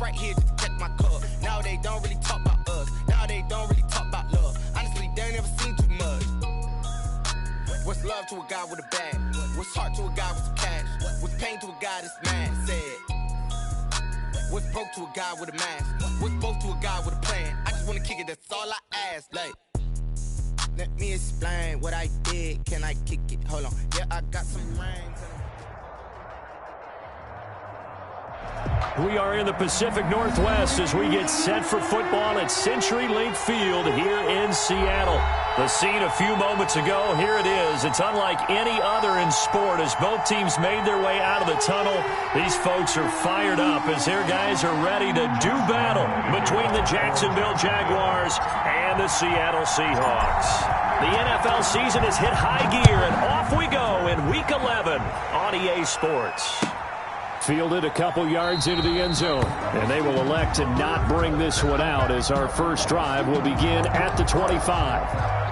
right here just to check my cup. Now they don't really talk about us. Now they don't really talk about love. Honestly, they ain't never seen too much. What's love to a guy with a bag? What's heart to a guy with some cash? What's pain to a guy that's mad? Said. What's broke to a guy with a mask? What's broke to a guy with a plan? I just wanna kick it, that's all I ask. Like, let me explain what I did. Can I kick it? Hold on. Yeah, I got some rings. We are in the Pacific Northwest as we get set for football at CenturyLink Field here in Seattle. The scene a few moments ago, here it is. It's unlike any other in sport as both teams made their way out of the tunnel. These folks are fired up as their guys are ready to do battle between the Jacksonville Jaguars and the Seattle Seahawks. The NFL season has hit high gear, and off we go in Week 11 on EA Sports. Fielded a couple yards into the end zone, and they will elect to not bring this one out as our first drive will begin at the 25.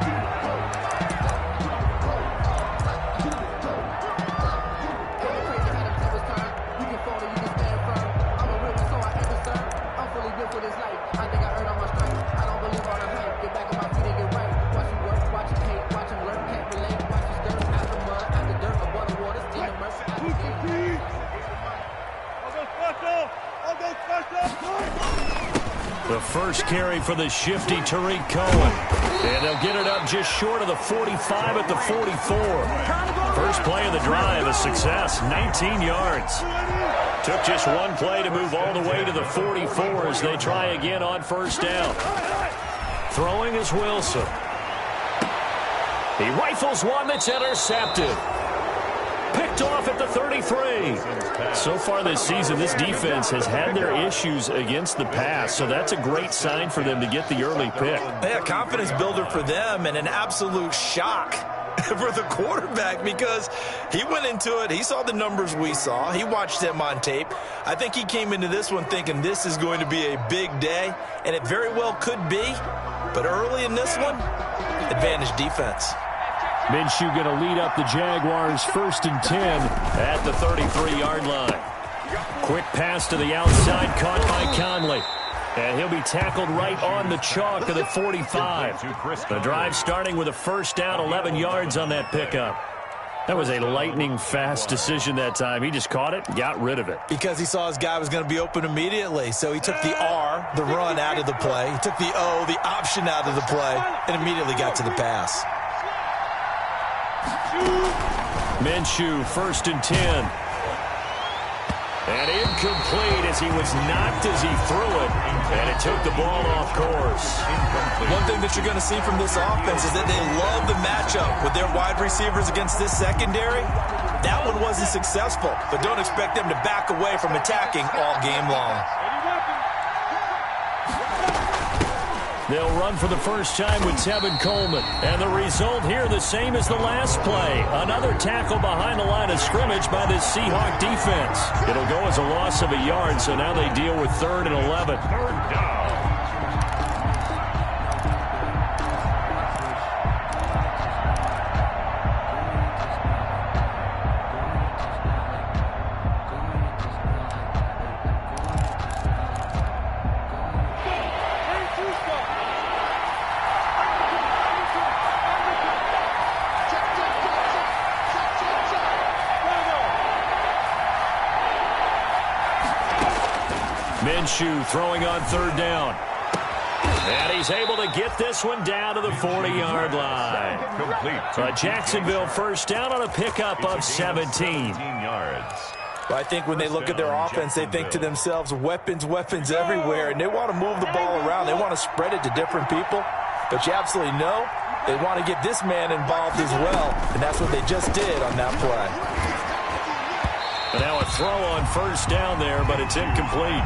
The first carry for the shifty Tariq Cohen. And they'll get it up just short of the 45 at the 44. First play of the drive, a success, 19 yards. Took just one play to move all the way to the 44 as they try again on first down. Throwing is Wilson. He rifles one that's intercepted. Picked off at the 33. So far this season, this defense has had their issues against the pass, so that's a great sign for them to get the early pick. Yeah, confidence builder for them and an absolute shock for the quarterback because he went into it. He saw the numbers we saw. He watched them on tape. I think he came into this one thinking this is going to be a big day, and it very well could be. But early in this one, advantage defense. Minshew going to lead up the Jaguars 1st and 10 at the 33-yard line. Quick pass to the outside, caught by Conley. And he'll be tackled right on the chalk of the 45. The drive starting with a first down, 11 yards on that pickup. That was a lightning-fast decision that time. He just caught it, got rid of it. Because he saw his guy was going to be open immediately. So he took the R, the run, out of the play. He took the O, the option, out of the play, and immediately got to the pass. Minshew, 1st and 10. And incomplete as he was knocked as he threw it. And it took the ball off course. One thing that you're going to see from this offense is that they love the matchup with their wide receivers against this secondary. That one wasn't successful, but don't expect them to back away from attacking all game long. They'll run for the first time with Tevin Coleman. And the result here the same as the last play. Another tackle behind the line of scrimmage by this Seahawk defense. It'll go as a loss of a yard, so now they deal with 3rd and 11. Third down. Minshew throwing on 3rd down. And he's able to get this one down to the 40-yard line. A Jacksonville first down on a pickup of 17 yards. Well, I think when they look at their offense, they think to themselves, weapons, weapons everywhere, and they want to move the ball around. They want to spread it to different people. But you absolutely know they want to get this man involved as well, and that's what they just did on that play. And now a throw on first down there, but it's incomplete.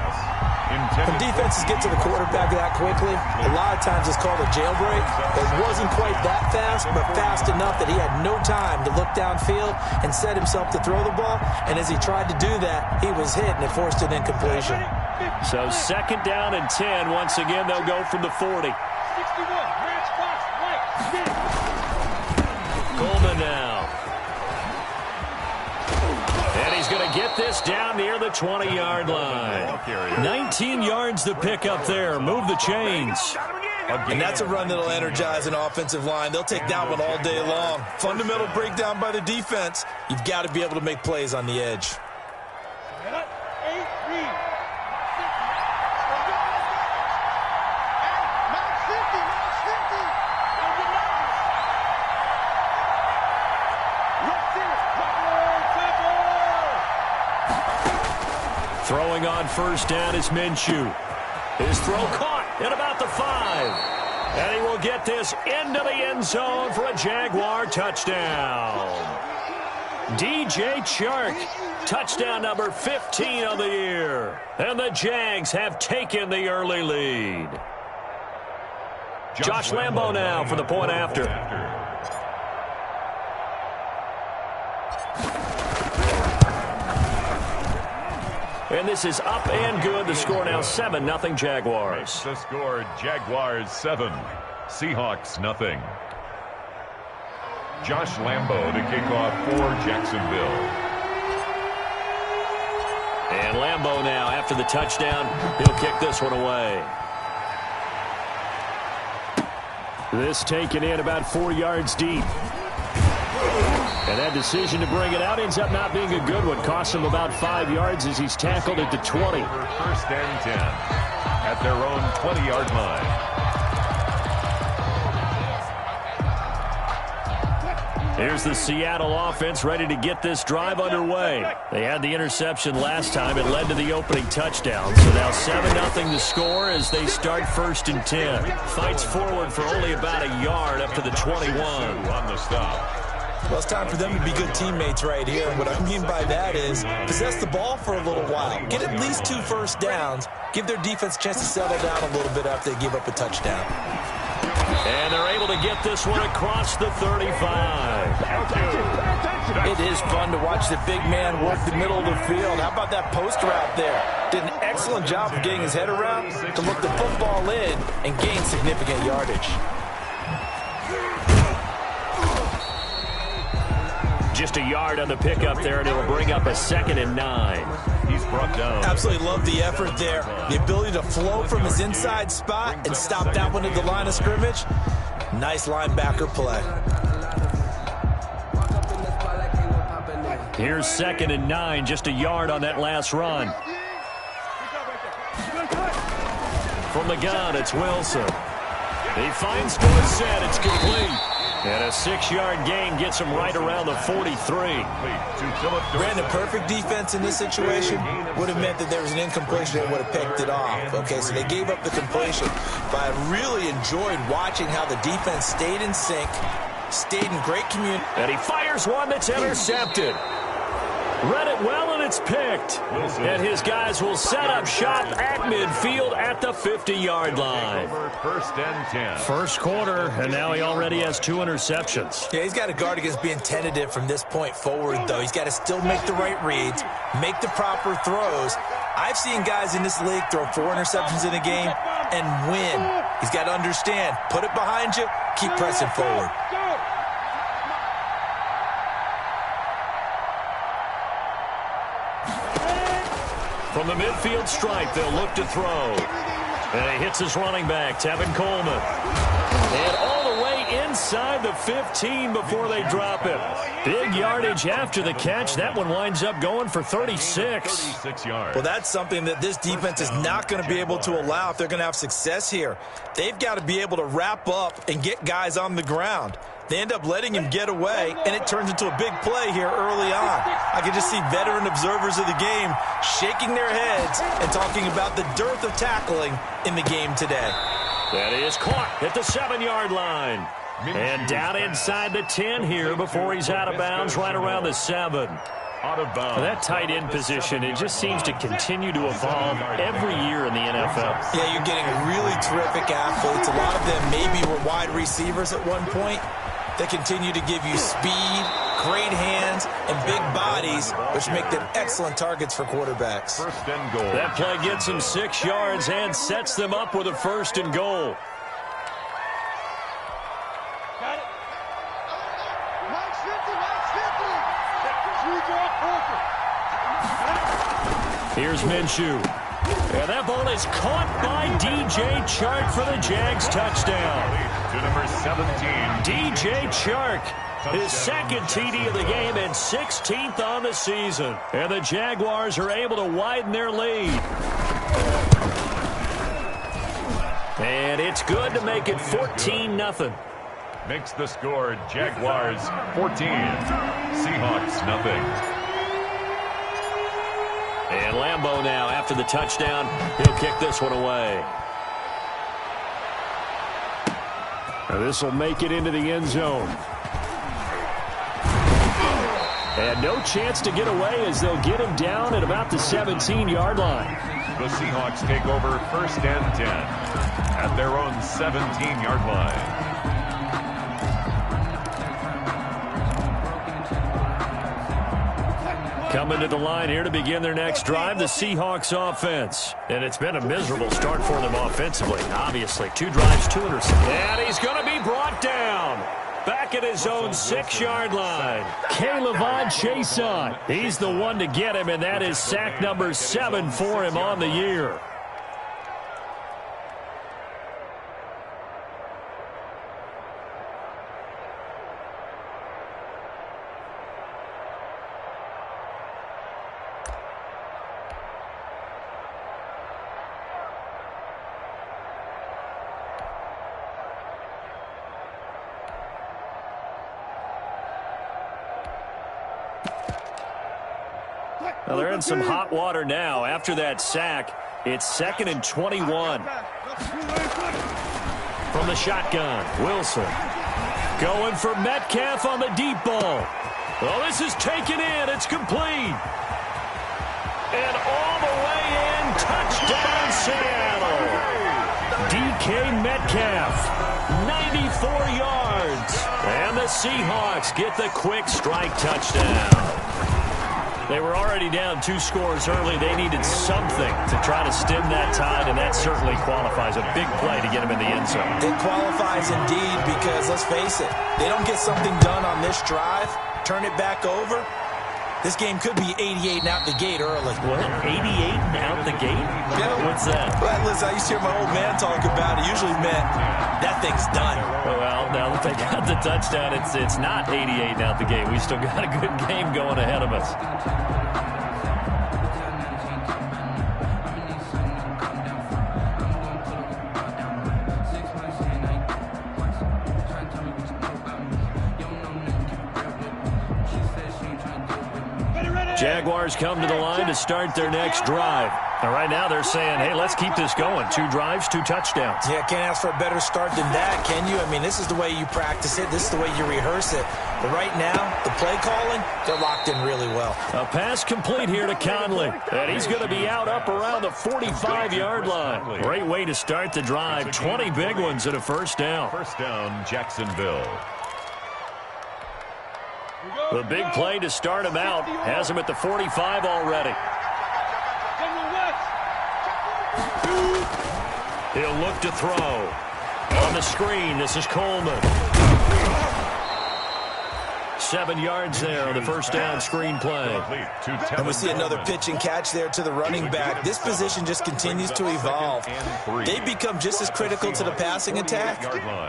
When defenses get to the quarterback that quickly, a lot of times it's called a jailbreak. It wasn't quite that fast, but fast enough that he had no time to look downfield and set himself to throw the ball. And as he tried to do that, he was hit, and it forced an incompletion. So 2nd down and 10. Once again, they'll go from the 40. Coleman now. And he's going to to get this down near the 20-yard line. 19 yards to pick up there. Move the chains. And that's a run that'll energize an offensive line. They'll take that one all day long. Fundamental breakdown by the defense. You've got to be able to make plays on the edge. Throwing on first down is Minshew. His throw caught at about the 5. And he will get this into the end zone for a Jaguar touchdown. DJ Chark, touchdown number 15 of the year. And the Jags have taken the early lead. Josh Lambo now for the point after. And this is up and good. The score now 7-0 Jaguars. The score, Jaguars 7, Seahawks 0. Josh Lambo to kick off for Jacksonville. And Lambo now, after the touchdown, he'll kick this one away. This taken in about 4 yards deep. And that decision to bring it out ends up not being a good one. Costs him about 5 yards as he's tackled at the 20. First and 10 at their own 20-yard line. Here's the Seattle offense ready to get this drive underway. They had the interception last time. It led to the opening touchdown. So now 7-0 the score as they start first and 10. Fights forward for only about a yard up to the 21. On the stop. Well, it's time for them to be good teammates right here. And what I mean by that is possess the ball for a little while. Get at least 2 first downs. Give their defense a chance to settle down a little bit after they give up a touchdown. And they're able to get this one across the 35. It is fun to watch the big man work the middle of the field. How about that post route there? Did an excellent job of getting his head around to look the football in and gain significant yardage. Just a yard on the pickup there, and it'll bring up a 2nd and 9. He's brought down. Absolutely love the effort there. The ability to flow from his inside spot and stop that one at the line of scrimmage. Nice linebacker play. Here's 2nd and 9, just a yard on that last run. From the gun, it's Wilson. He finds Dorsett. It's complete. And a 6-yard gain gets him right around the 43. Brandon, perfect defense in this situation would have meant that there was an incompletion that would have picked it off. Okay, so they gave up the completion. But I really enjoyed watching how the defense stayed in sync, stayed in great community. And he fires one that's intercepted. Read it well, and it's picked. And his guys will set up shop at midfield at the 50-yard line. First and 10. First quarter, and now he already has 2 interceptions. Yeah, he's got to guard against being tentative from this point forward, though. He's got to still make the right reads, make the proper throws. I've seen guys in this league throw 4 interceptions in a game and win. He's got to understand, put it behind you, keep pressing forward. From the midfield stripe, they'll look to throw. And he hits his running back, Tevin Coleman. And all the way inside the 15 before they drop it. Big yardage after the catch. That one winds up going for 36. 36 yards. Well, that's something that this defense is not going to be able to allow if they're going to have success here. They've got to be able to wrap up and get guys on the ground. They end up letting him get away, and it turns into a big play here early on. I can just see veteran observers of the game shaking their heads and talking about the dearth of tackling in the game today. That is caught at the 7-yard line. And down inside the 10 here before he's out of bounds right around the 7. Out of bounds. That tight end position, it just seems to continue to evolve every year in the NFL. Yeah, you're getting really terrific athletes. A lot of them maybe were wide receivers at one point. They continue to give you speed, great hands, and big bodies, which make them excellent targets for quarterbacks. First and goal. That play gets them 6 yards and sets them up with a 1st and goal. Got it. Mike's 50, Mike's 50. 2-drop Parker. Here's Minshew. And that ball is caught by DJ Chark for the Jags touchdown. To number 17. DJ Chark, his second TD of the game and 16th on the season. And the Jaguars are able to widen their lead. And it's good to make it 14-0. Makes the score Jaguars 14, Seahawks nothing. And Lambeau now, after the touchdown, he'll kick this one away. This will make it into the end zone. And no chance to get away as they'll get him down at about the 17-yard line. The Seahawks take over 1st and 10 at their own 17-yard line. Coming to the line here to begin their next drive, the Seahawks offense. And it's been a miserable start for them offensively, obviously. 2 drives, 2 interceptions. And he's going to be brought down. Back at his own 6-yard line. K'Lavon Chaisson. He's the one to get him, and that is sack number 7 for him on the year. Well, they're in some hot water now. After that sack, it's 2nd and 21. From the shotgun, Wilson. Going for Metcalf on the deep ball. Well, this is taken in. It's complete. And all the way in. Touchdown, Seattle. DK Metcalf, 94 yards. And the Seahawks get the quick strike touchdown. They were already down 2 scores early. They needed something to try to stem that tide, and that certainly qualifies. A big play to get them in the end zone. It qualifies indeed because, let's face it, they don't get something done on this drive, turn it back over, this game could be 88 and out the gate early. What? 88 and out the gate? Yeah. What's that? Well, listen, I used to hear my old man talk about it. Usually meant that thing's done. Well, now that they got the touchdown, it's not 88 and out the gate. We still got a good game going ahead of us. Jaguars come to the line to start their next drive. And right now they're saying, hey, let's keep this going. 2 drives, 2 touchdowns. Yeah, can't ask for a better start than that, can you? I mean, this is the way you practice it. This is the way you rehearse it. But right now, the play calling, they're locked in really well. A pass complete here to Conley. And he's going to be out up around the 45-yard line. Great way to start the drive. 20 big ones and a first down. First down, Jacksonville. The big play to start him out has him at the 45 already. He'll look to throw. On the screen, this is Coleman. 7 yards there on the first down screen play. And we see another pitch and catch there to the running back. This position just continues to evolve. They become just as critical to the passing attack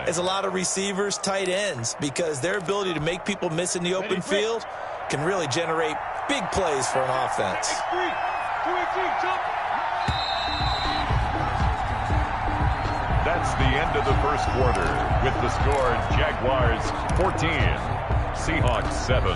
as a lot of receivers, tight ends, because their ability to make people miss in the open field can really generate big plays for an offense. That's the end of the first quarter with the score Jaguars 14. Seahawks 7.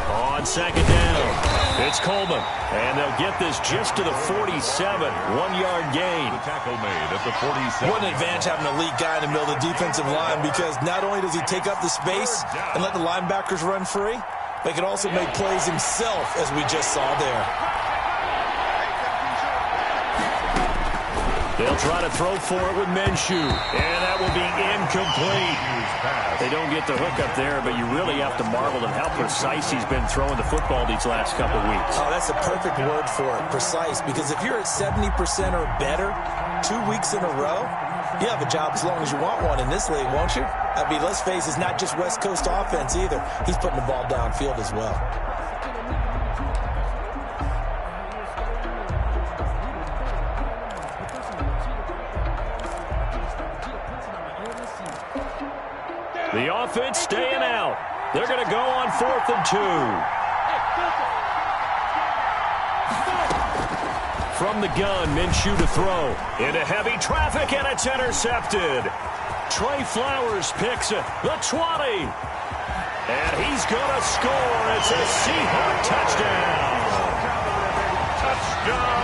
On second down, it's Coleman. And they'll get this just to the 47. 1-yard gain. The tackle made at the 47. What an advantage having an elite guy in the middle of the defensive line, because not only does he take up the space and let the linebackers run free, but he can also make plays himself, as we just saw there. They'll try to throw for it with Minshew. And that will be incomplete. They don't get the hook up there, but you really have to marvel at how precise he's been throwing the football these last couple weeks. Oh, that's a perfect word for it, precise, because if you're at 70% or better 2 weeks in a row, you have a job as long as you want one in this league, won't you? I mean, let's face it, it's not just West Coast offense either. He's putting the ball downfield as well. The offense staying out. They're going to go on 4th and 2. From the gun, Minshew to throw. Into heavy traffic, and it's intercepted. Trey Flowers picks it. The 20. And he's going to score. It's a Seahawk touchdown. Touchdown.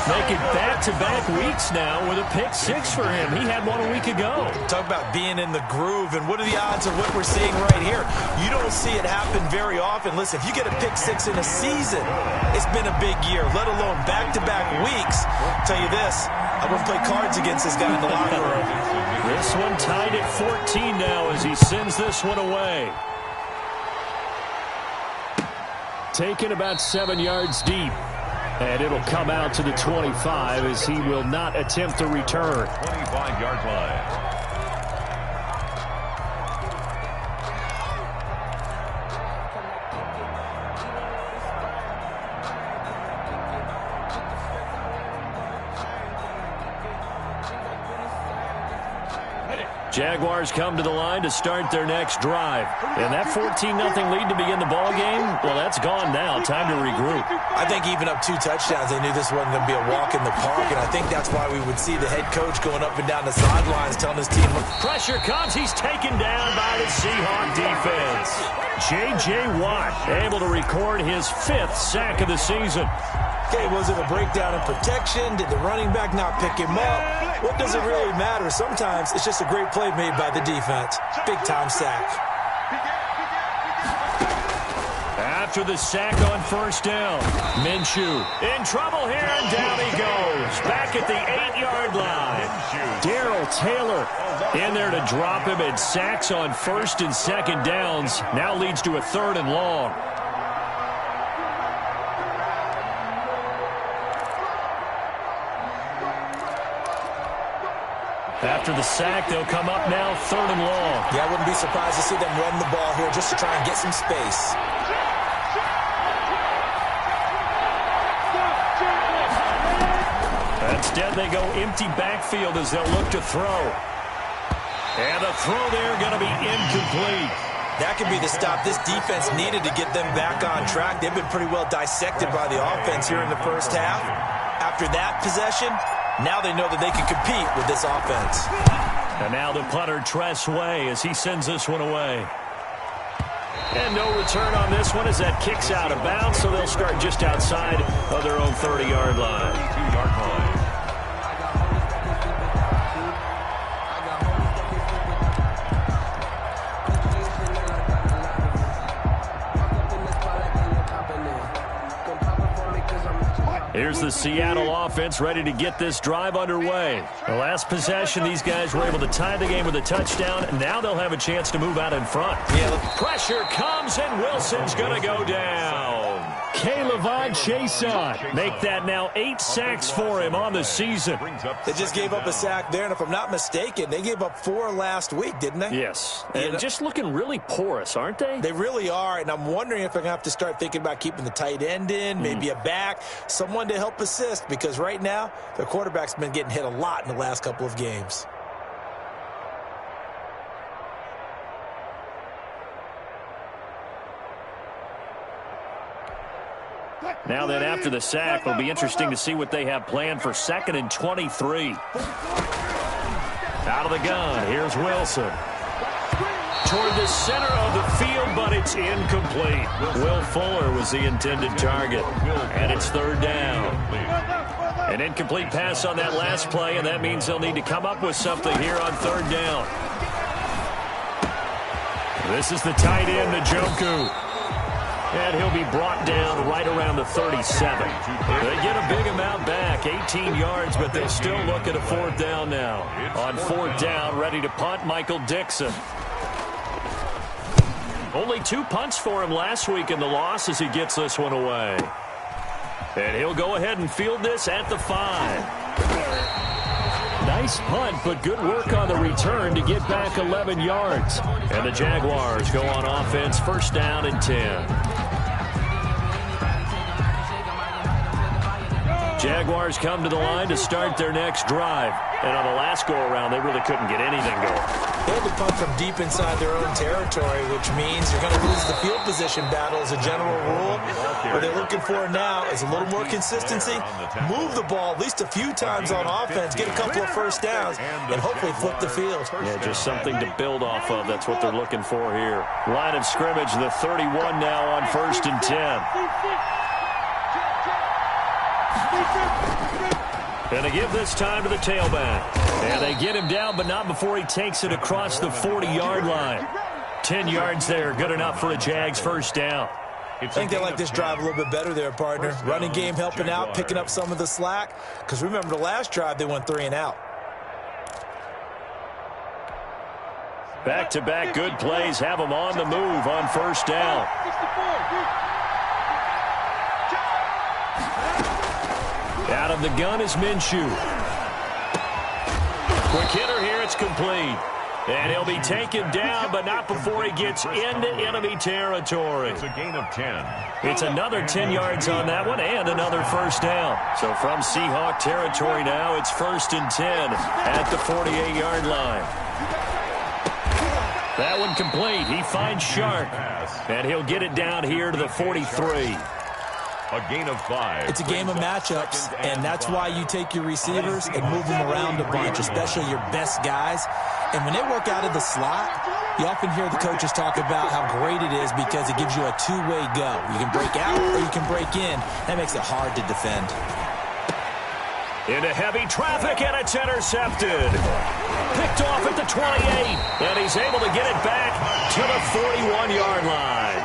Making back-to-back weeks now with a pick 6 for him. He had one a week ago. Talk about being in the groove, and what are the odds of what we're seeing right here? You don't see it happen very often. Listen, if you get a pick 6 in a season, it's been a big year, let alone back-to-back weeks. I'll tell you this, I wouldn't play cards against this guy in the locker room. This one tied at 14 now as he sends this one away. Taken about 7 yards deep. And it'll come out to the 25 as he will not attempt to return. 25-yard line. Jaguars come to the line to start their next drive. And that 14-0 lead to begin the ball game, well, that's gone now. Time to regroup. I think even up 2 touchdowns, they knew this wasn't going to be a walk in the park, and I think that's why we would see the head coach going up and down the sidelines telling his team. Pressure comes. He's taken down by the Seahawk defense. J.J. Watt able to record his 5th sack of the season. Okay, was it a breakdown in protection? Did the running back not pick him up? What does it really matter? Sometimes it's just a great play made by the defense. Big-time sack. After the sack on 1st down, Minshew in trouble here, and down he goes. Back at the 8-yard line. Darrell Taylor in there to drop him, and sacks on 1st and 2nd downs. Now leads to a 3rd and long. After the sack, they'll come up now 3rd and long. Yeah, I wouldn't be surprised to see them run the ball here just to try and get some space. Instead, they go empty backfield as they'll look to throw. And the throw there going to be incomplete. That could be the stop this defense needed to get them back on track. They've been pretty well dissected by the offense here in the first half. After that possession, now they know that they can compete with this offense. And now the punter, Tress Way, as he sends this one away. And no return on this one as that kicks out of bounds, so they'll start just outside of their own 30-yard line. 32-yard line. Here's the Seattle offense ready to get this drive underway. The last possession, these guys were able to tie the game with a touchdown. Now they'll have a chance to move out in front. Pressure comes, and Wilson's going to go down. JAYCya260's make that now 8 sacks for him on the season. They just gave up a sack there, and if I'm not mistaken, they gave up 4 last week, didn't they? Yes, and just looking really porous, aren't they? They really are, and I'm wondering if they're going to have to start thinking about keeping the tight end in, maybe a back, someone to help assist, because right now, their quarterback's been getting hit a lot in the last couple of games. Now then, after the sack, it'll be interesting to see what they have planned for 2nd and 23. Out of the gun, here's Wilson. Toward the center of the field, but it's incomplete. Will Fuller was the intended target, and it's 3rd down. An incomplete pass on that last play, and that means they'll need to come up with something here on 3rd down. This is the tight end, Njoku. And he'll be brought down right around the 37. They get a big amount back, 18 yards, but they'll still look at a 4th down now. On 4th down, ready to punt, Michael Dixon. Only 2 punts for him last week in the loss as he gets this one away. And he'll go ahead and field this at the 5. Nice punt, but good work on the return to get back 11 yards. And the Jaguars go on offense, first down and 10. Jaguars come to the line to start their next drive. And on the last go-around, they really couldn't get anything going. They had to punt from deep inside their own territory, which means you're going to lose the field position battle as a general rule. What they're looking for now is a little more consistency, move the ball at least a few times on offense, get a couple of first downs, and hopefully flip the field. Yeah, just something to build off of. That's what they're looking for here. Line of scrimmage, the 31 now on first and 10. And they give this time to the tailback. And they get him down, but not before he takes it across the 40-yard line. 10 yards there, good enough for a Jags first down. I think they like this drive a little bit better there, partner. Running game helping out, picking up some of the slack. Because remember, the last drive, they went 3 and out. Back-to-back good plays have them on the move on first down. Out of the gun is Minshew. Quick hitter here, it's complete. And he'll be taken down, but not before he gets into enemy territory. It's a gain of 10. It's another 10 yards on that one and another first down. So from Seahawk territory now, it's first and 10 at the 48-yard line. That one complete. He finds Sharp, and he'll get it down here to the 43. A gain of 5. It's a game of matchups, and that's why you take your receivers and move them around a bunch, especially your best guys. And when they work out of the slot, you often hear the coaches talk about how great it is because it gives you a two-way go. You can break out or you can break in. That makes it hard to defend. Into heavy traffic, and it's intercepted. Picked off at the 28, and he's able to get it back to the 41-yard line.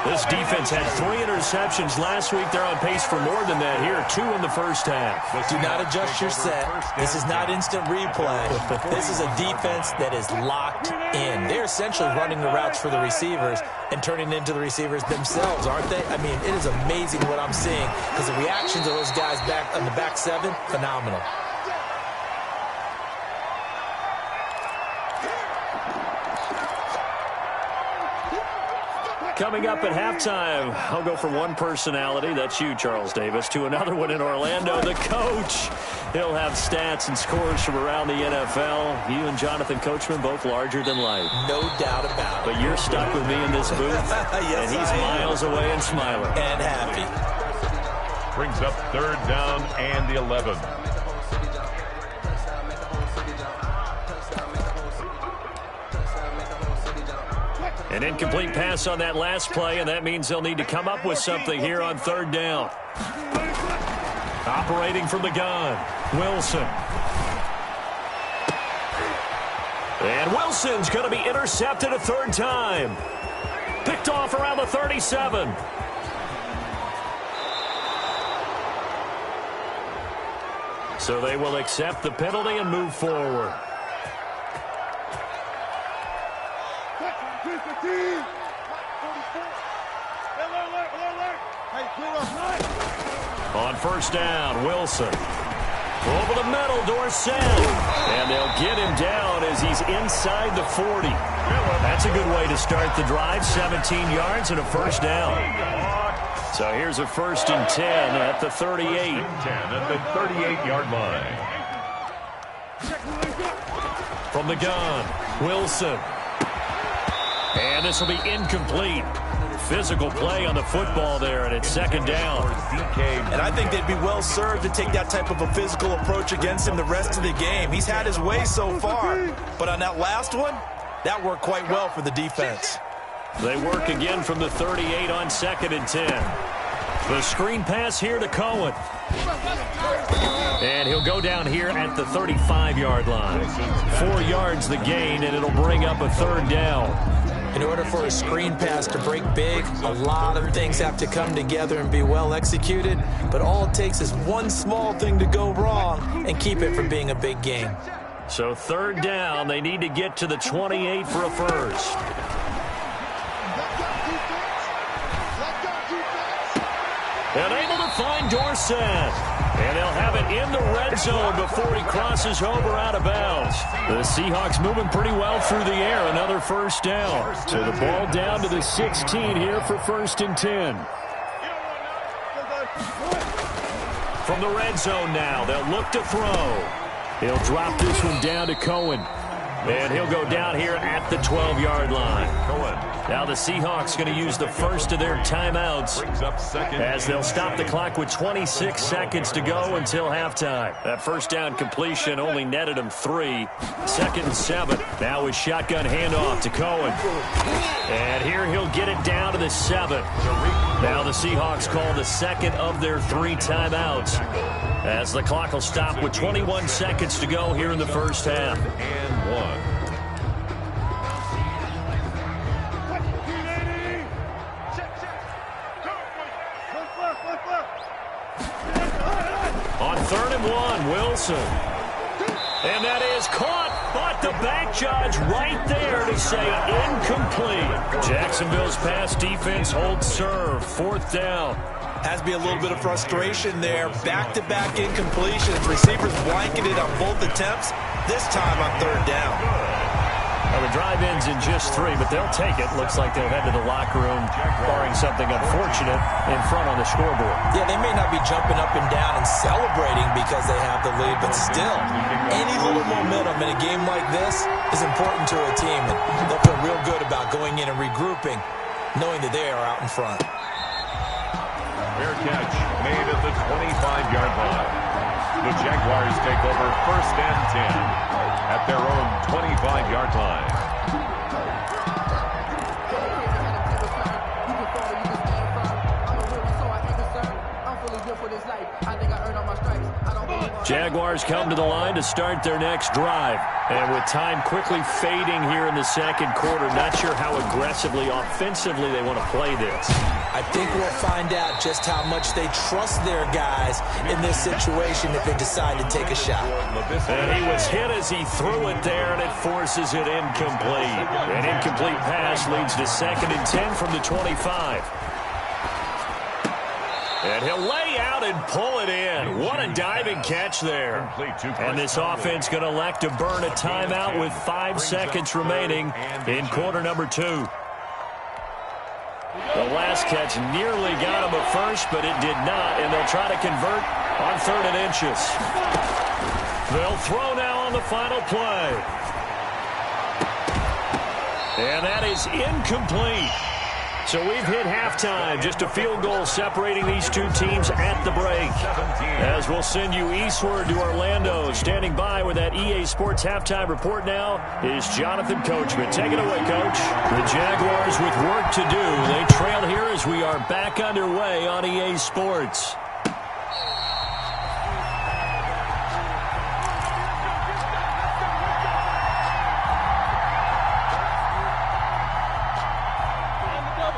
This defense had 3 interceptions last week. They're on pace for more than that here, 2 in the first half. Do not adjust your set. This is not instant replay. This is a defense that is locked in. They're essentially running the routes for the receivers and turning into the receivers themselves, aren't they? I mean, it is amazing what I'm seeing because the reactions of those guys back on the back 7, phenomenal. Coming up at halftime, I'll go from one personality, that's you, Charles Davis, to another one in Orlando, the coach. He'll have stats and scores from around the NFL. You and Jonathan Coachman, both larger than life. No doubt about it. But you're stuck with me in this booth, yes, and he's miles away and smiling. And happy. Brings up 3rd down and the 11. An incomplete pass on that last play, and that means they'll need to come up with something here on 3rd down. Operating from the gun, Wilson. And Wilson's going to be intercepted a 3rd time. Picked off around the 37. So they will accept the penalty and move forward. On first down, Wilson. Over the middle, Dorsett. And they'll get him down as he's inside the 40. That's a good way to start the drive. 17 yards and a first down. So here's a 1st and 10 at the 38. 10 at the 38-yard line. From the gun, Wilson. And this will be incomplete. Physical play on the football there, and it's 2nd down. And I think they'd be well served to take that type of a physical approach against him the rest of the game. He's had his way so far, but on that last one, that worked quite well for the defense. They work again from the 38 on 2nd and 10. The screen pass here to Cohen. And he'll go down here at the 35-yard line. 4 yards the gain, and it'll bring up a 3rd down. In order for a screen pass to break big, a lot of things have to come together and be well executed. But all it takes is one small thing to go wrong and keep it from being a big game. So 3rd down, they need to get to the 28 for a first. And able to find Dorsett. And they'll have it in the red zone before he crosses over out of bounds. The Seahawks moving pretty well through the air. Another first down. So the ball down to the 16 here for 1st and 10. From the red zone now, they'll look to throw. He'll drop this one down to Cohen. And he'll go down here at the 12-yard line. Now the Seahawks going to use the first of their timeouts as they'll stop the clock with 26 seconds to go until halftime. That first down completion only netted him 3. 2nd and 7. Now with shotgun handoff to Cohen. And here he'll get it down to the 7. Now the Seahawks call the second of their 3 timeouts as the clock will stop with 21 seconds to go here in the first half. And 1. On 3rd and 1, Wilson. And that is caught, but the back judge right there to say incomplete. Jacksonville's pass defense holds serve. 4th down. Has to be a little bit of frustration there. Back-to-back incompletions. Receivers blanketed on both attempts, this time on 3rd down. Well, the drive ends in just 3, but they'll take it. Looks like they'll head to the locker room, barring something unfortunate, in front on the scoreboard. Yeah, they may not be jumping up and down and celebrating because they have the lead, but still, any little momentum in a game like this is important to a team, and they'll feel real good about going in and regrouping, knowing that they are out in front. Fair catch made at the 25-yard line. The Jaguars take over 1st and 10 at their own 25-yard line. Jaguars come to the line to start their next drive. And with time quickly fading here in the 2nd quarter, not sure how aggressively, offensively they want to play this. I think we'll find out just how much they trust their guys in this situation if they decide to take a shot. And he was hit as he threw it there, and it forces it incomplete. An incomplete pass leads to 2nd and 10 from the 25. And he'll lay out and pull it in. What a diving catch there. And this offense going to elect to burn a timeout with 5 seconds remaining in quarter number 2. The last catch nearly got him at first, but it did not, and they'll try to convert on 3rd and inches. They'll throw now on the final play. And that is incomplete. So we've hit halftime, just a field goal separating these two teams at the break. As we'll send you eastward to Orlando. Standing by with that EA Sports halftime report now is Jonathan Coachman. Take it away, Coach. The Jaguars with work to do. They trail here as we are back underway on EA Sports.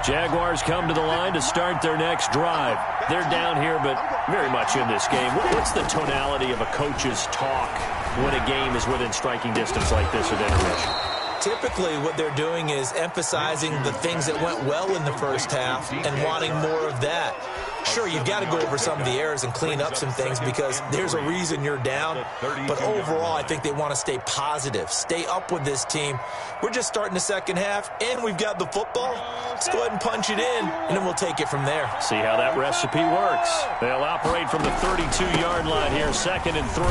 Jaguars come to the line to start their next drive. They're down here, but very much in this game. What's the tonality of a coach's talk when a game is within striking distance like this at intermission? Typically, what they're doing is emphasizing the things that went well in the first half and wanting more of that. Sure, you've got to go over some of the errors and clean up some things because there's a reason you're down. But overall, I think they want to stay positive, stay up with this team. We're just starting the second half, and we've got the football. Let's go ahead and punch it in, and then we'll take it from there. See how that recipe works. They'll operate from the 32-yard line here, 2nd and 3.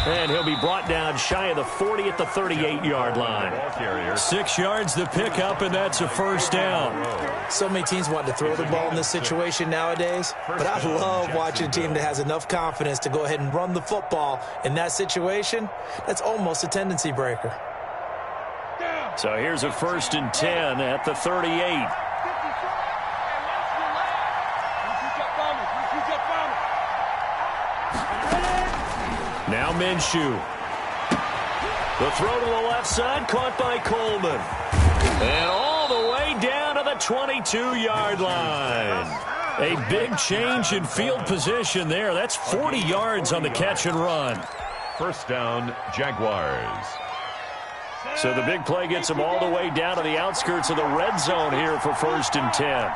And he'll be brought down shy of the 40 at the 38-yard line. 6 yards the pickup, and that's a first down. So many teams want to throw the ball in this situation nowadays, but I love watching a team that has enough confidence to go ahead and run the football in that situation. That's almost a tendency breaker. So here's a 1st and 10 at the 38. Now Minshew. The throw to the left side, caught by Coleman. And all the way down to the 22-yard line. A big change in field position there. That's 40 yards on the catch and run. First down, Jaguars. So the big play gets them all the way down to the outskirts of the red zone here for 1st and 10.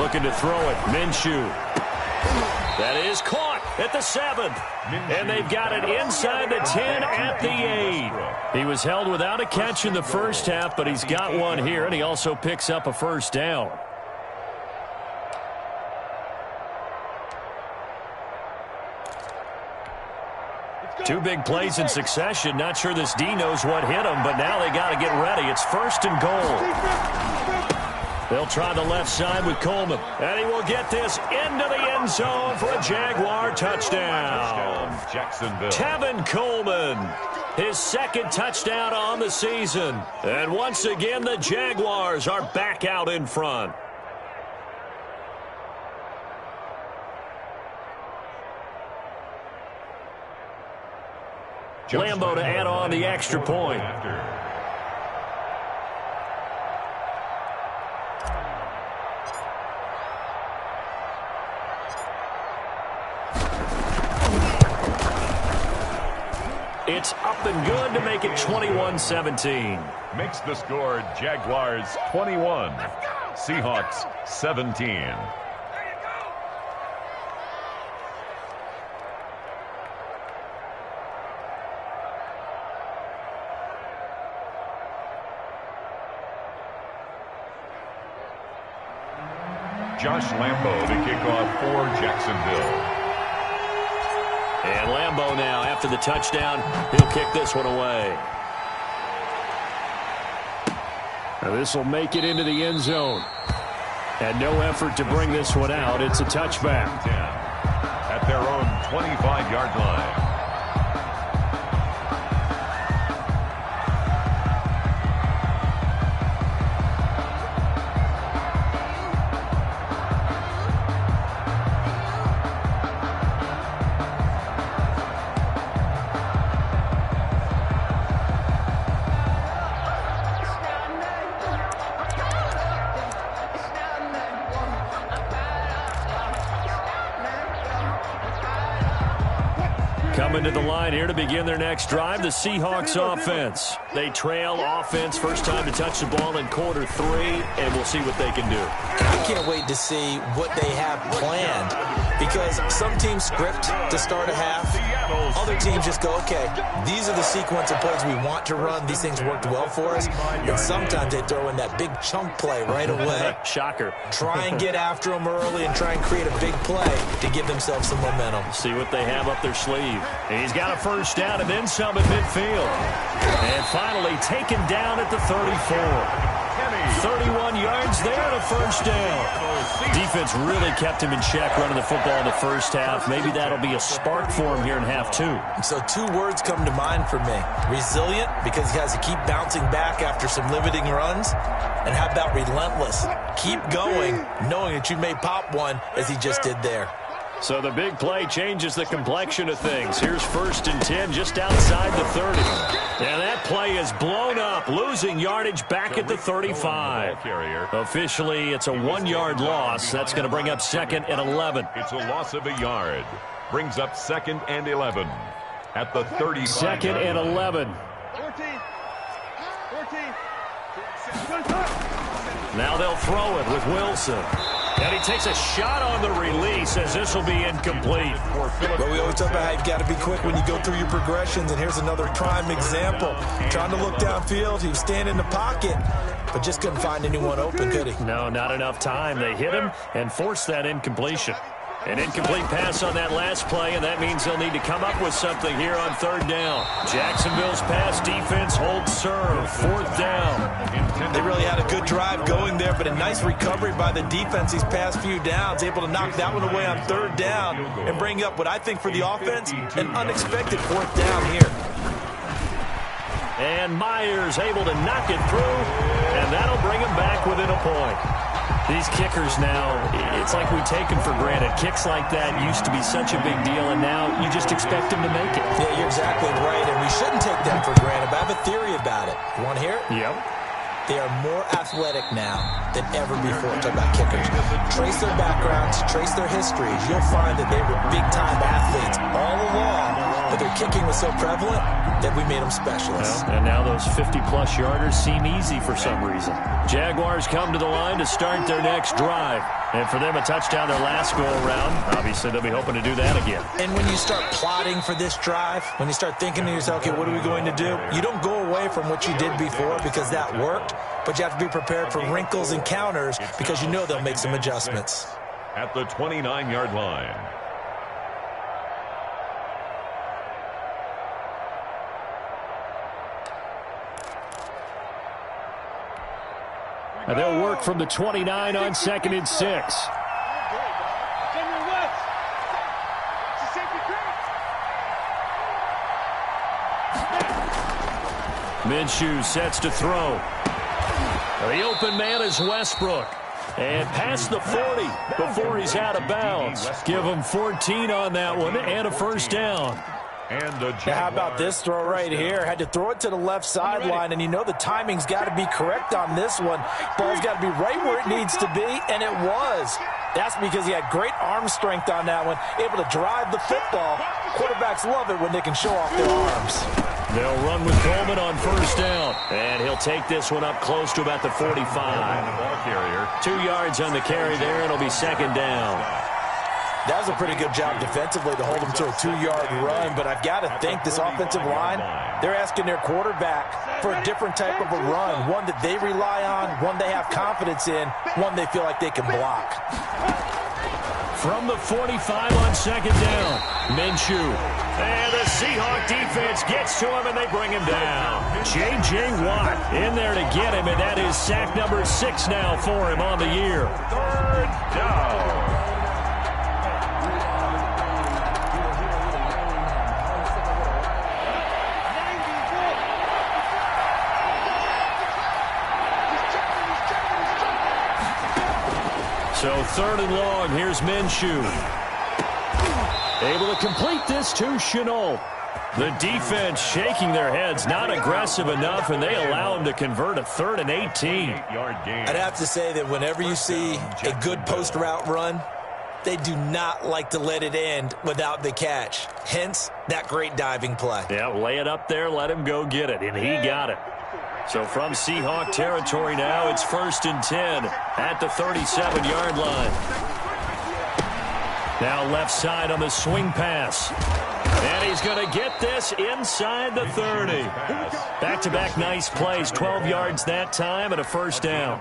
Looking to throw it. Minshew. That is caught at the 7th. And they've got it inside the 10 at the 8. He was held without a catch in the first half, but he's got one here, and he also picks up a first down. Two big plays in succession. Not sure this D knows what hit him, but now they got to get ready. It's 1st and goal. They'll try the left side with Coleman. And he will get this into the end zone for a Jaguar touchdown. Jacksonville. Tevin Coleman, his 2nd touchdown on the season. And once again, the Jaguars are back out in front. Lambo to add on the extra point. It's up and good to make it 21-17. Makes the score Jaguars 21, Seahawks 17. Josh Lambo to kick off for Jacksonville. And Lambo now, after the touchdown, he'll kick this one away. Now this will make it into the end zone. And no effort to bring this one out. It's a touchback. At their own 25-yard line. Coming to the line here to begin their next drive, the Seahawks offense. They trail offense, first time to touch the ball in quarter 3, and we'll see what they can do. I can't wait to see what they have planned, because some teams script to start a half. Other teams just go, okay, these are the sequence of plays we want to run. These things worked well for us. And sometimes they throw in that big chunk play right away. Shocker. Try and get after them early and try and create a big play to give themselves some momentum. See what they have up their sleeve. And he's got a first down and then some at midfield. And finally taken down at the 34. 31 yards there and a first down. Defense really kept him in check running the football in the first half. Maybe that'll be a spark for him here in half 2. So 2 words come to mind for me. Resilient, because he has to keep bouncing back after some limiting runs. And how about relentless? Keep going, knowing that you may pop one as he just did there. So the big play changes the complexion of things. Here's 1st and 10 just outside the 30. And that play is blown up, losing yardage back at the 35. Officially, it's a 1-yard loss. That's going to bring up 2nd and 11. It's a loss of a yard. Brings up 2nd and 11 at the 35. 2nd and 11. Now they'll throw it with Wilson. And he takes a shot on the release as this will be incomplete. But we always talk about how you've got to be quick when you go through your progressions, and here's another prime example. Trying to look downfield, he was standing in the pocket, but just couldn't find anyone open, could he? No, not enough time. They hit him and forced that incompletion. An incomplete pass on that last play, and that means they'll need to come up with something here on 3rd down. Jacksonville's pass defense holds serve. 4th down. They really had a good drive going there, but a nice recovery by the defense these past few downs, able to knock that one away on 3rd down and bring up what I think for the offense, an unexpected 4th down here. And Myers able to knock it through, and that'll bring him back within a point. These kickers now, it's like we take them for granted. Kicks like that used to be such a big deal, and now you just expect them to make it. Yeah, you're exactly right, and we shouldn't take them for granted, but I have a theory about it. You want to hear it? Yep. They are more athletic now than ever before. Talk about kickers. Trace their backgrounds, trace their histories. You'll find that they were big-time athletes all along, but their kicking was so prevalent that we made them specialists. Well, and now those 50-plus yarders seem easy for some reason. Jaguars come to the line to start their next drive. And for them, a touchdown their last go-around. Obviously, they'll be hoping to do that again. And when you start plotting for this drive, when you start thinking to yourself, okay, what are we going to do? You don't go away from what you did before because that worked, but you have to be prepared for wrinkles and counters because you know they'll make some adjustments. At the 29-yard line. And they'll work from the 29 on 2nd and 6. Minshew sets to throw. The open man is Westbrook. And past the 40 before he's out of bounds. Give him 14 on that one and a first down. How about this throw right here? Had to throw it to the left sideline, and you know the timing's got to be correct on this one. Ball's got to be right where it needs to be, and it was. That's because he had great arm strength on that one, able to drive the football. Quarterbacks love it when they can show off their arms. They'll run with Coleman on first down, and he'll take this one up close to about the 45. 2 yards on the carry there, and it'll be 2nd down. That was a pretty good job defensively to hold him to a 2-yard run, but I've got to think this offensive line, they're asking their quarterback for a different type of a run, one that they rely on, one they have confidence in, one they feel like they can block. From the 45 on 2nd down, Minshew. And the Seahawk defense gets to him, and they bring him down. J.J. Watt in there to get him, and that is sack number 6 now for him on the year. 3rd down. So 3rd and long, here's Minshew. Able to complete this to Shenault. The defense shaking their heads, not aggressive enough, and they allow him to convert a 3rd and 18. I'd have to say that whenever you see a good post route run, they do not like to let it end without the catch. Hence, that great diving play. Yeah, lay it up there, let him go get it, and he got it. So from Seahawk territory now, it's 1st and 10 at the 37-yard line. Now left side on the swing pass. And he's going to get this inside the 30. Back-to-back nice plays, 12 yards that time and a first down.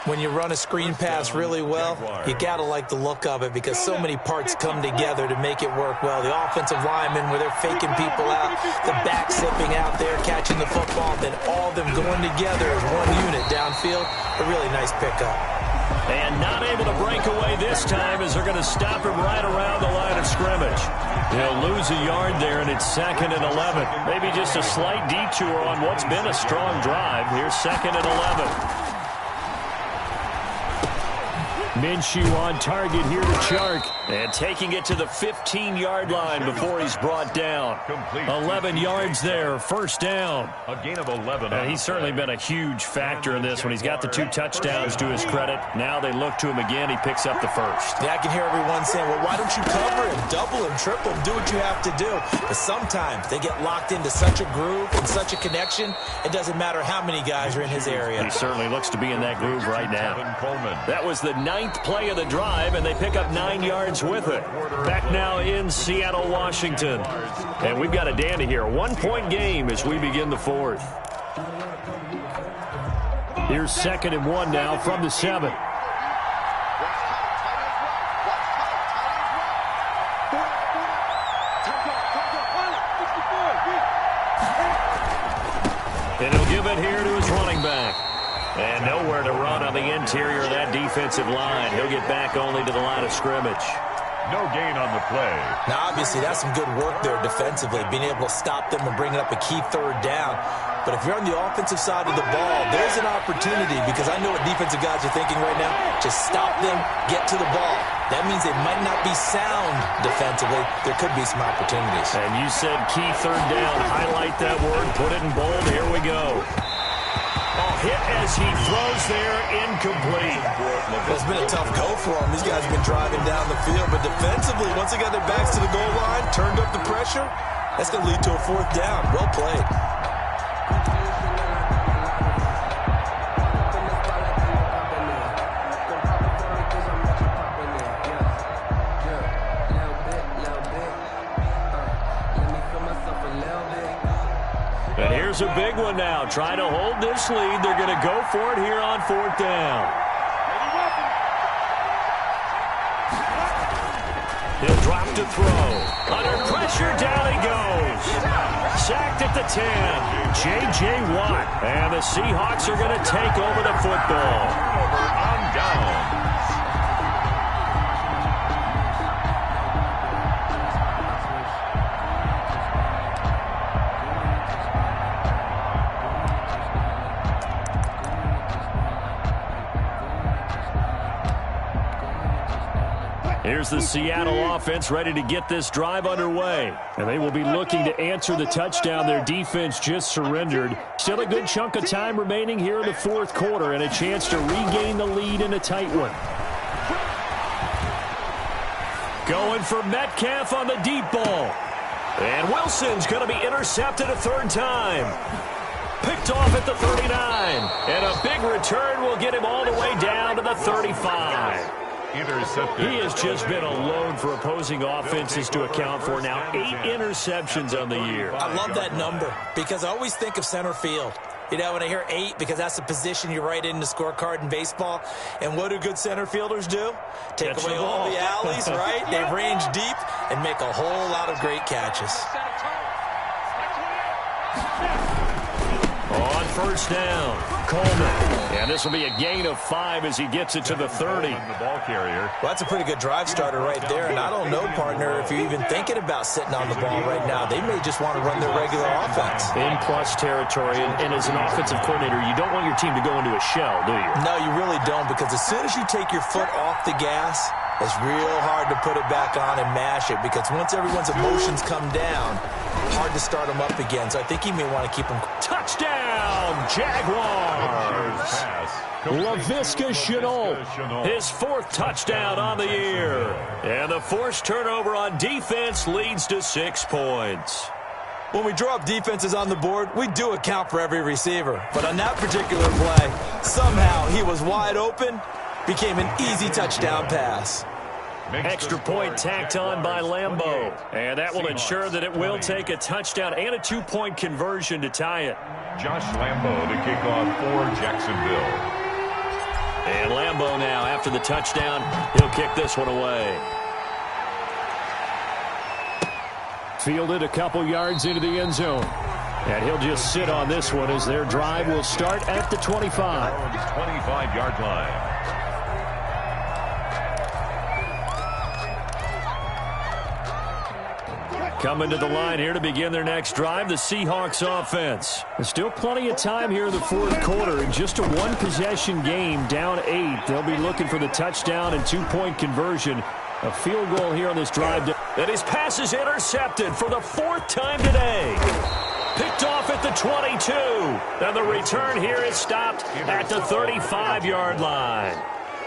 When you run a screen pass really well, you got to like the look of it because so many parts come together to make it work well. The offensive linemen where they're faking people out, the back slipping out there, catching the football, then all of them going together as one unit downfield. A really nice pickup. And not able to break away this time as they're going to stop him right around the line of scrimmage. He'll lose a yard there, and it's 2nd and 11. Maybe just a slight detour on what's been a strong drive. Here's 2nd and 11. Minshew on target here to Chark. And taking it to the 15-yard line before he's brought down. 11 yards there, first down. A gain of 11. And he's certainly been a huge factor in this one. He's got the 2 touchdowns to his credit. Now they look to him again. He picks up the first. Yeah, I can hear everyone saying, well, why don't you cover him, double him, triple him, do what you have to do. But sometimes they get locked into such a groove and such a connection, it doesn't matter how many guys are in his area. He certainly looks to be in that groove right now. That was the 9th play of the drive, and they pick up 9 yards with it. Back now in Seattle, Washington. And we've got a Dandy here. 1-point game as we begin the 4th. Here's 2nd and 1 now from the 7. And he'll give it here to his running back. And nowhere to run on the interior of that defensive line. He'll get back only to the line of scrimmage. No gain on the play. Now, obviously, that's some good work there defensively, being able to stop them and bringing up a key 3rd down. But if you're on the offensive side of the ball, there's an opportunity because I know what defensive guys are thinking right now. Just stop them, get to the ball. That means they might not be sound defensively. There could be some opportunities. And you said key 3rd down. Highlight that word. Put it in bold. Here we go. Oh, hit as he throws there, incomplete. It's been a tough go for them. These guys have been driving down the field, but defensively, once they got their backs to the goal line, turned up the pressure, that's going to lead to a fourth down. Well played. And here's a big one now. Trying to hold this lead. They're going to go for it here on fourth down. He'll drop to throw. Under pressure, down he goes. Sacked at the 10. J.J. Watt. And the Seahawks are going to take over the football. Turnover on down. Here's the Seattle offense ready to get this drive underway. And they will be looking to answer the touchdown their defense just surrendered. Still a good chunk of time remaining here in the fourth quarter and a chance to regain the lead in a tight one. Going for Metcalf on the deep ball. And Wilson's going to be intercepted a third time. Picked off at the 39. And a big return will get him all the way down to the 35. Intercepted. He has just been alone for opposing offenses to account for now 8 interceptions on the year. I love that number because I always think of center field. You know, when I hear 8, because that's the position you write in the scorecard in baseball. And what do good center filders do? Take away all the alleys, right? They range deep and make a whole lot of great catches. On first down, Coleman. And this will be a gain of 5 as he gets it to the 30. The ball carrier. Well, that's a pretty good drive starter right there. And I don't know, partner, if you're even thinking about sitting on the ball right now. They may just want to run their regular offense. In plus territory. And as an offensive coordinator, you don't want your team to go into a shell, do you? No, you really don't, because as soon as you take your foot off the gas, it's real hard to put it back on and mash it, because once everyone's emotions come down, hard to start them up again. So I think he may want to keep them. Touchdown, Jaguars! Laviska Shenault, his 4th touchdown on the year. And the forced turnover on defense leads to 6 points. When we draw up defenses on the board, we do account for every receiver. But on that particular play, somehow he was wide open, became an easy touchdown pass. Extra point tacked on by Lambeau. And that will ensure that it will take a touchdown and a 2-point conversion to tie it. Josh Lambeau to kick off for Jacksonville. And Lambeau now, after the touchdown, he'll kick this one away. Fielded a couple yards into the end zone. And he'll just sit on this one as their drive will start at the 25. 25-yard line. Coming to the line here to begin their next drive, the Seahawks offense. There's still plenty of time here in the fourth quarter. In just a one-possession game, down 8. They'll be looking for the touchdown and 2-point conversion. A field goal here on this drive. And his pass is intercepted for the 4th time today. Picked off at the 22. And the return here is stopped at the 35-yard line.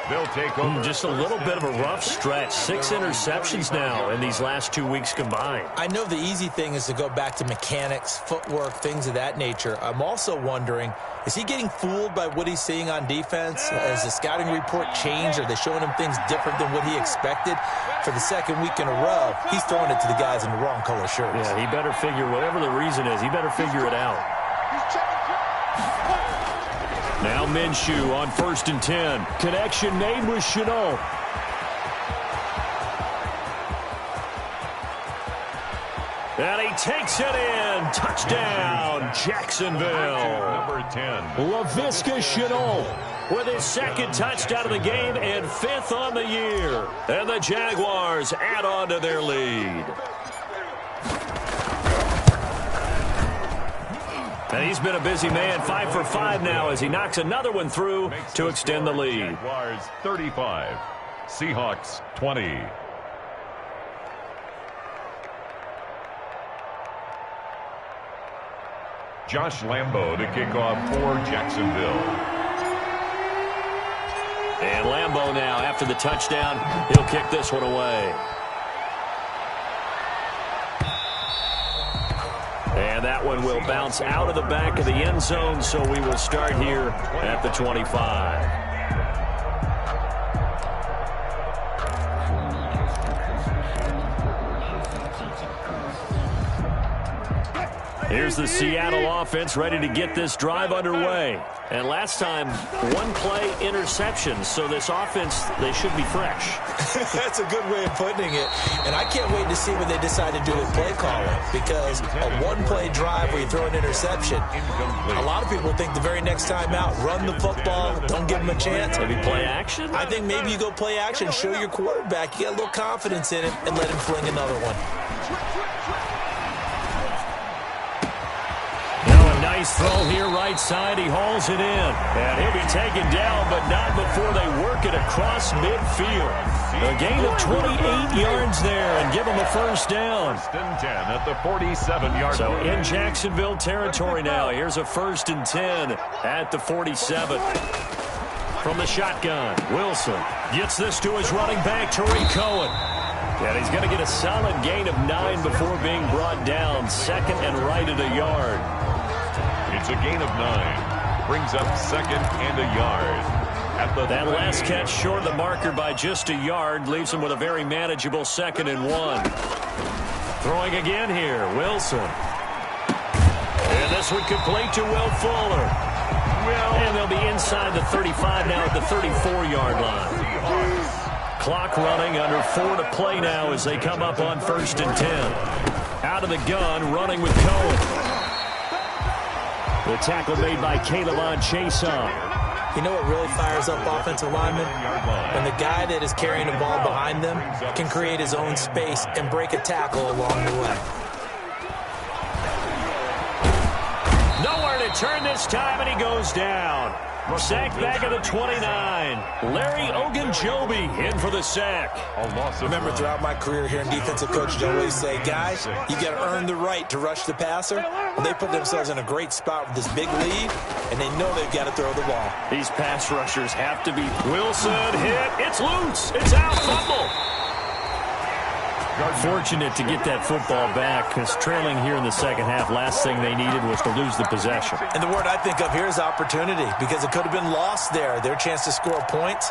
They'll take over. Just a little bit of a rough stretch. 6 interceptions now in these last 2 weeks combined. I know the easy thing is to go back to mechanics, footwork, things of that nature. I'm also wondering, is he getting fooled by what he's seeing on defense? Has the scouting report changed? Are they showing him things different than what he expected? For the 2nd week in a row, he's throwing it to the guys in the wrong color shirts. Yeah, he better figure, whatever the reason is, he better figure it out. Now Minshew on 1st and 10. Connection made with Shenault. And he takes it in. Touchdown, Jacksonville. Number 10. Laviska Shenault with his 2nd touchdown of the game and 5th on the year. And the Jaguars add on to their lead. And he's been a busy man, 5 for 5 now as he knocks another one through to extend the lead. Jaguars 35, Seahawks 20. Josh Lambo to kick off for Jacksonville. And Lambo now, after the touchdown, he'll kick this one away. And that one will bounce out of the back of the end zone, so we will start here at the 25. Here's the Seattle offense ready to get this drive underway. And last time, one play interception. So this offense, they should be fresh. That's a good way of putting it. And I can't wait to see what they decide to do with play calling. Because a one-play drive where you throw an interception, a lot of people think the very next time out, run the football, don't give them a chance. Maybe play action? I think maybe you go play action, show your quarterback, you get a little confidence in him, and let him fling another one. Nice throw here, right side. He hauls it in. And he'll be taken down, but not before they work it across midfield. A gain of 28 yards there and give him a first down. First and 10 at the 47-yard line. So in Jacksonville territory now. Here's a first and 10 at the 47. From the shotgun, Wilson gets this to his running back, Tariq Cohen. And he's going to get a solid gain of 9 before being brought down. Second and right at a yard. It's a gain of 9. Brings up second and a yard. That last catch short of the marker by just a yard leaves him with a very manageable second and 1. Throwing again here, Wilson. And this one complete to Will Fuller. And they'll be inside the 35 now at the 34-yard line. Clock running, under 4 to play now as they come up on first and 10. Out of the gun, running with Cohen. The tackle made by Caleb Chason. You know what really fires up offensive linemen? When the guy that is carrying the ball behind them can create his own space and break a tackle along the way. Nowhere to turn this time, and he goes down. Sack back at the 29. Larry Ogunjobi in for the sack. Remember, throughout my career here in defensive coach, I always say, guys, you got to earn the right to rush the passer. And they put themselves in a great spot with this big lead, and they know they've got to throw the ball. These pass rushers have to be. Wilson hit. It's loose. It's out. Fumble. Fortunate to get that football back, because trailing here in the second half, last thing they needed was to lose the possession. And the word I think of here is opportunity, because it could have been lost there. Their chance to score points,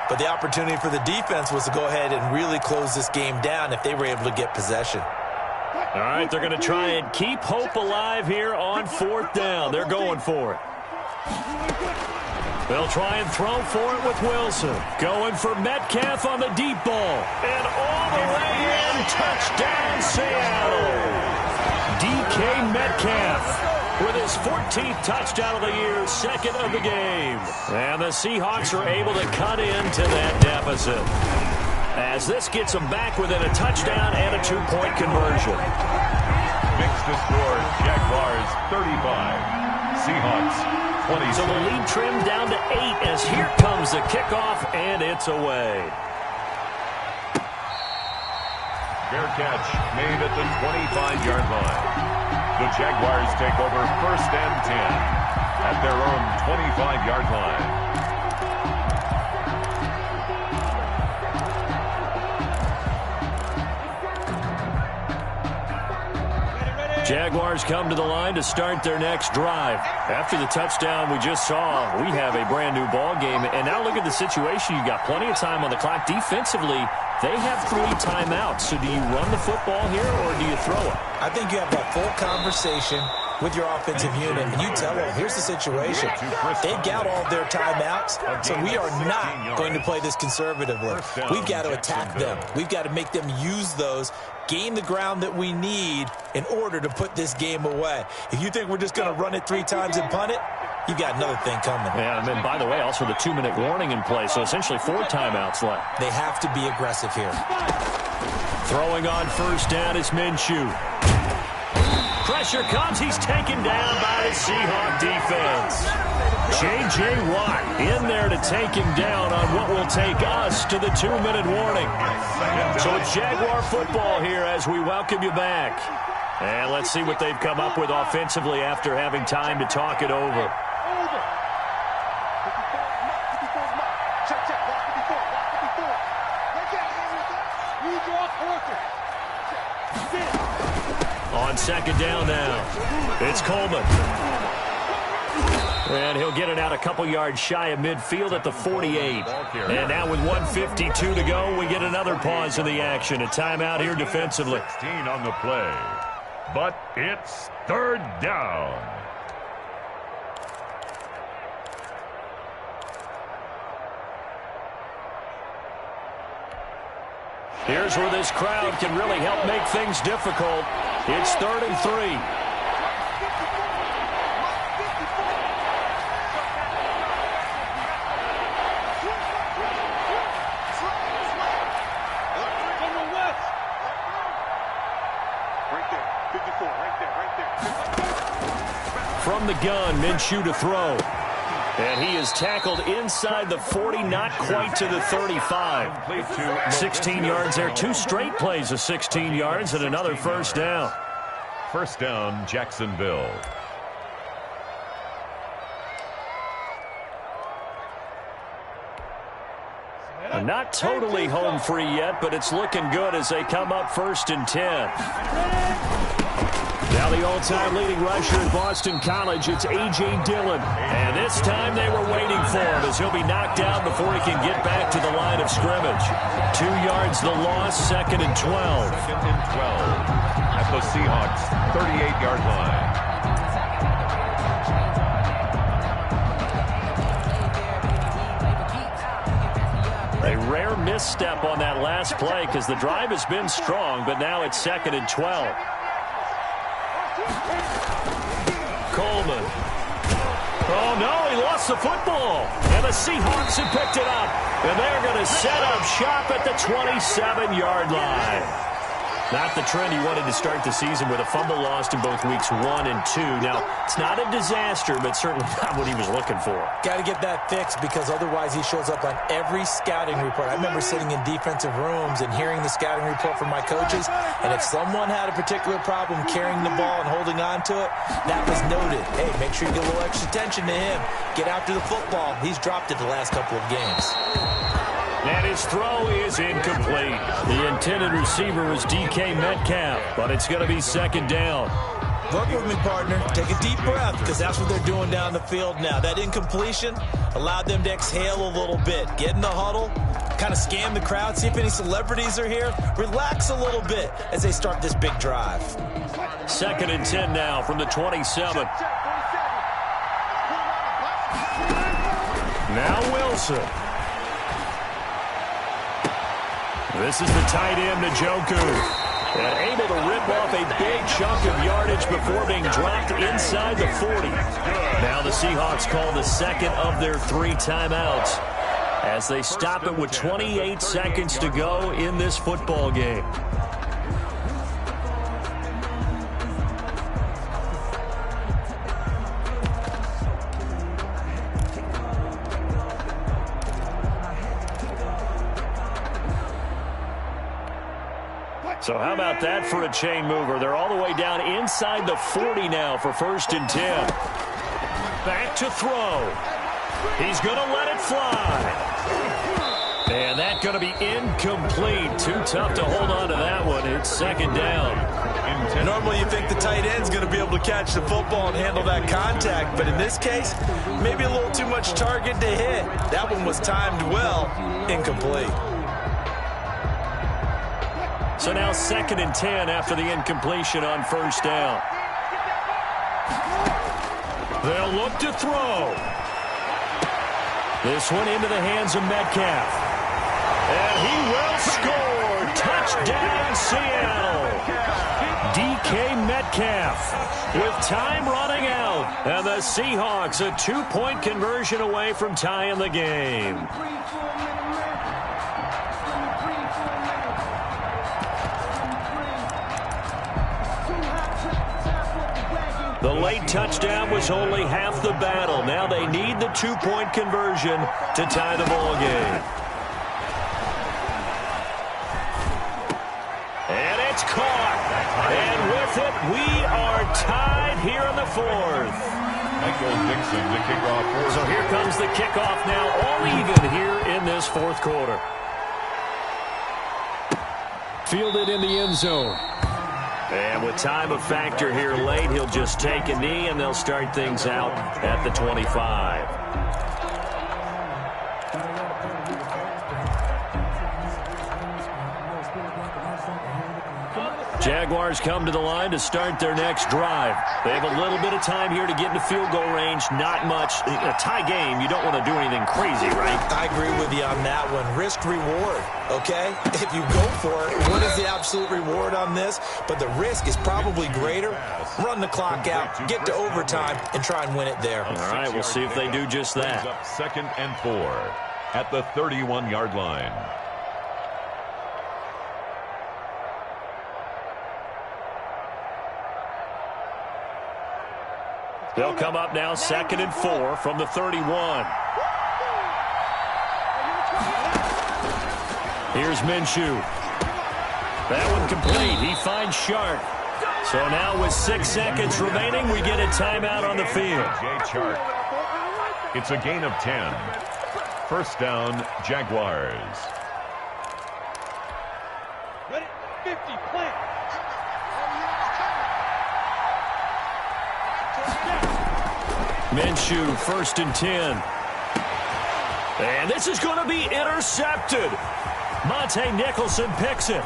but the opportunity for the defense was to go ahead and really close this game down if they were able to get possession. All right, they're going to try and keep hope alive here on fourth down. They're going for it. They'll try and throw for it with Wilson. Going for Metcalf on the deep ball. And all the way in. Touchdown, Seattle. DK Metcalf with his 14th touchdown of the year, second of the game. And the Seahawks are able to cut into that deficit, as this gets them back within a touchdown and a 2-point conversion. Makes the score Jaguars 35. Seahawks 20. So the lead trimmed down to 8 as here comes the kickoff, and it's away. Fair catch made at the 25-yard line. The Jaguars take over first and 10 at their own 25-yard line. Jaguars come to the line to start their next drive. After the touchdown we just saw, we have a brand new ball game. And now look at the situation. You've got plenty of time on the clock. Defensively, they have 3 timeouts. So do you run the football here or do you throw it? I think you have that full conversation with your offensive unit, and you tell them, here's the situation. They've got all their timeouts, so we are not going to play this conservatively. We've got to attack them. We've got to make them use those, gain the ground that we need in order to put this game away. If you think we're just going to run it 3 times and punt it, you got another thing coming. Yeah, and then, by the way, also the 2-minute warning in play, so essentially 4 timeouts left. They have to be aggressive here. Throwing on first down is Minshew. Pressure comes. He's taken down by the Seahawk defense. J.J. Watt in there to take him down on what will take us to the 2-minute warning. So it's Jaguar football here as we welcome you back. And let's see what they've come up with offensively after having time to talk it over. On second down now, it's Coleman. And he'll get it out a couple yards shy of midfield at the 48. And now with 1:52 to go, we get another pause in the action. A timeout here defensively. 16 on the play, but it's third down. Here's where this crowd can really help make things difficult. It's 3rd and 3. From the gun, Minshew to throw. And he is tackled inside the 40, not quite to the 35. 16 yards there. 2 straight plays of 16 yards and another first down. First down, Jacksonville. Not totally home free yet, but it's looking good as they come up 1st and 10. Now the all-time leading rusher at Boston College, it's A.J. Dillon. And this time they were waiting for him as he'll be knocked down before he can get back to the line of scrimmage. 2 yards the loss, 2nd and 12. 2nd and 12 at the Seahawks' 38-yard line. A rare misstep on that last play because the drive has been strong, but now it's 2nd and 12. Coleman. Oh, no, he lost the football. And the Seahawks have picked it up. And they're going to set up shop at the 27-yard line. Not the trend he wanted to start the season with a fumble lost in both weeks 1 and 2. Now, it's not a disaster, but certainly not what he was looking for. Got to get that fixed because otherwise he shows up on every scouting report. I remember sitting in defensive rooms and hearing the scouting report from my coaches, and if someone had a particular problem carrying the ball and holding on to it, that was noted. Hey, make sure you get a little extra attention to him. Get after the football. He's dropped it the last couple of games. And his throw is incomplete. The intended receiver was DK Metcalf, but it's going to be 2nd down. Work with me, partner. Take a deep breath because that's what they're doing down the field now. That incompletion allowed them to exhale a little bit. Get in the huddle, kind of scan the crowd, see if any celebrities are here. Relax a little bit as they start this big drive. 2nd and 10 now from the 27. Now Wilson. This is the tight end, Njoku. And able to rip off a big chunk of yardage before being dropped inside the 40. Now the Seahawks call the 2nd of their 3 timeouts as they stop it with 28 seconds to go in this football game. So how about that for a chain mover? They're all the way down inside the 40 now for 1st and 10. Back to throw. He's going to let it fly. And that's going to be incomplete. Too tough to hold on to that one. It's 2nd down. Normally you think the tight end's going to be able to catch the football and handle that contact, but in this case, maybe a little too much target to hit. That one was timed well. Incomplete. So now 2nd and 10 after the incompletion on 1st down. They'll look to throw. This one into the hands of Metcalf. And he will score. Touchdown, Seattle. DK Metcalf with time running out. And the Seahawks a 2-point conversion away from tying the game. The late touchdown was only half the battle. Now they need the 2-point conversion to tie the ball game. And it's caught. And with with it. We are tied here in the fourth. Michael Dixon to kick off. So here comes the kickoff now, all even here in this fourth quarter. Fielded in the end zone. And with time a factor here late, he'll just take a knee, and they'll start things out at the 25. Jaguars come to the line to start their next drive. They have a little bit of time here to get into field goal range. Not much. In a tie game, you don't want to do anything crazy, right? I agree with you on that one. Risk-reward, okay? If you go for it, what is the absolute reward on this? But the risk is probably greater. Run the clock out, get to overtime, and try and win it there. All right, we'll see if they do just that. Up 2nd and 4 at the 31-yard line. They'll come up now 2nd and 4 from the 31. Here's Minshew. That one complete. He finds Sharp. So now with 6 seconds remaining, we get a timeout on the field. JAYCya260's. It's a gain of 10. First down, Jaguars. Ready? 50, plant. Minshew, 1st and 10. And this is going to be intercepted. Monte Nicholson picks it.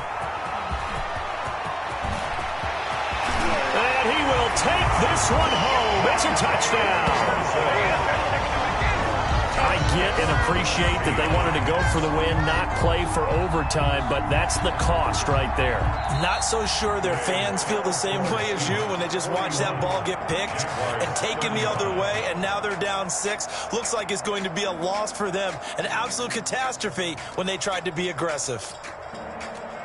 And he will take this one home. It's a touchdown. I get and appreciate that they wanted to go for the win, not play for overtime, but that's the cost right there. Not so sure their fans feel the same way as you when they just watch that ball get picked and taken the other way, and now they're down 6. Looks like it's going to be a loss for them, an absolute catastrophe when they tried to be aggressive.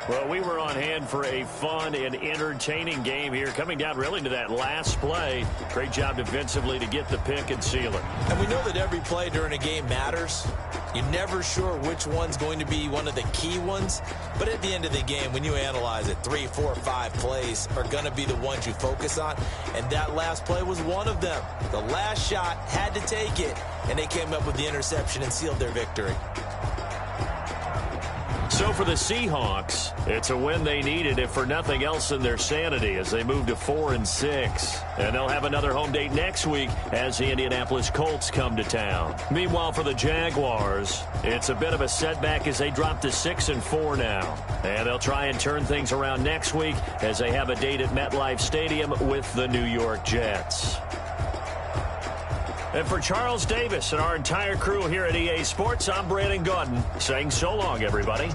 Well, we were on hand for a fun and entertaining game here, coming down really to that last play. Great job defensively to get the pick and seal it. And we know that every play during a game matters. You're never sure which one's going to be one of the key ones. But at the end of the game, when you analyze it, 3, 4, 5 plays are going to be the ones you focus on. And that last play was one of them. The last shot had to take it, and they came up with the interception and sealed their victory. So for the Seahawks, it's a win they needed, if for nothing else than their sanity, as they move to 4-6. And they'll have another home date next week as the Indianapolis Colts come to town. Meanwhile, for the Jaguars, it's a bit of a setback as they drop to 6-4 now. And they'll try and turn things around next week as they have a date at MetLife Stadium with the New York Jets. And for Charles Davis and our entire crew here at EA Sports, I'm Brandon Gaudin saying so long, everybody.